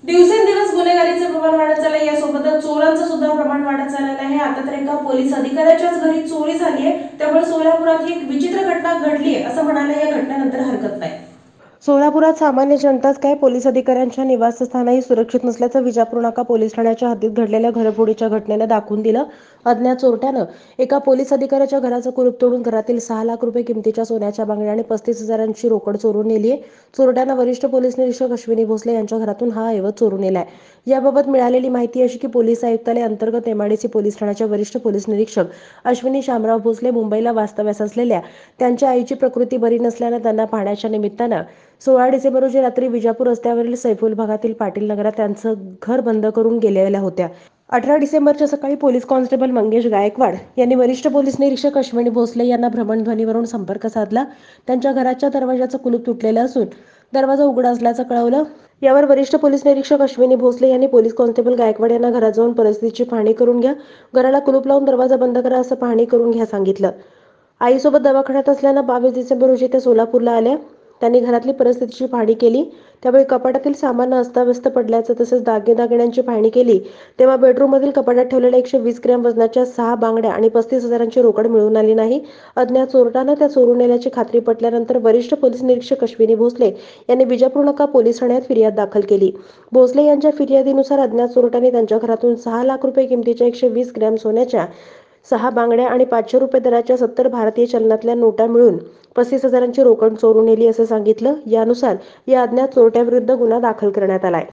दिवसेंदिवस गुन्हेगारीचे प्रमाण वाढत चालले आहे, यासोबतच चोरांचं सुद्धा प्रमाण वाढत चाललेलं आहे। आता तर एका पोलीस अधिकाऱ्याच्याच घरी चोरी झाली आहे, त्यामुळे सोलापुरात ही एक विचित्र घटना घडली आहे असं म्हणायला या घटनेनंतर हरकत नाही। सोलापुरात सामान्य जनताच काय पोलीस अधिकाऱ्यांच्या निवासस्थानही सुरक्षित नसल्याचं विजापूर नाका पोलीस ठाण्याच्या हद्दीत घडलेल्या घरफोडीच्या घटनेनं दाखवून दिलं। अज्ञात चोरट्यानं एका पोलीस अधिकाऱ्याच्या घराचं कुलूप तोडून घरातील 6 लाख रुपये किमतीच्या सोन्याच्या बांगड्या आणि 35,000ची रोकड चोरून नेली आहे। चोरट्यानं वरिष्ठ पोलीस निरीक्षक अश्विनी भोसले यांच्या घरातून हा ऐवज चोरून नेलाय। याबाबत मिळालेली माहिती अशी की पोलीस आयुक्तालय अंतर्गत एमआयडीसी पोलीस ठाण्याच्या वरिष्ठ पोलीस निरीक्षक अश्विनी शामराव भोसले मुंबईला वास्तव्यास असलेल्या त्यांच्या आईची प्रकृती बरी नसल्यानं त्यांना पाहण्याच्या निमित्तानं 16 डिसेंबर रोजी रात्री विजापूर रस्त्यावरील सैफुल भागातील पाटील नगरात त्यांचं घर बंद करून गेलेल्या होत्या। 18 डिसेंबरच्या सकाळी पोलीस कॉन्स्टेबल मंगेश गायकवाड यांनी वरिष्ठ पोलीस निरीक्षक अश्विनी भोसले यांना भ्रमणध्वनीवरून संपर्क साधला। त्यांच्या घराच्या दरवाजाचं कुलूप तुटलेलं असून दरवाजा उघडा असल्याचं कळवलं। यावर वरिष्ठ पोलीस निरीक्षक अश्विनी भोसले यांनी पोलीस कॉन्स्टेबल गायकवाड यांना घरात जाऊन परिस्थितीची पाहणी करून घ्या, घराला कुलूप लावून दरवाजा बंद करा असं पाहणी करून घ्या सांगितलं। आईसोबत दवाखान्यात असल्यानं 22 डिसेंबर रोजी ते सोलापूरला आल्या। त्यांनी घरातली परिस्थितीची पाहणी केली, त्यावेळी कपाटातील सामान अस्ताव्यस्त पडल्याचं तसेच दागिन्यांची पाहणी केली, तेव्हा बेडरूममधील कपाटात ठेवलेल्या 120 ग्रॅम वजनाच्या 6 बांगड्या आणि 35,000ची रोकड मिळून आली नाही। अज्ञात चोरट्यानं त्या चोरून नेल्याची खात्री पटल्यानंतर वरिष्ठ पोलीस निरीक्षक अश्विनी भोसले यांनी विजापूर नाका पोलीस ठाण्यात फिर्याद दाखल केली। भोसले यांच्या फिर्यादीनुसार अज्ञात चोरट्यांनी त्यांच्या घरातून 6 लाख रुपये किमतीच्या 120 ग्रॅम सोन्याच्या 6 बांगड्या आणि 500 रुपये दराच्या 70 भारतीय चलनातल्या नोटा मिळून 35,000ची रोकड चोरून नेली असं सांगितलं। यानुसार या अज्ञात चोरट्याविरुद्ध गुन्हा दाखल करण्यात आलाय।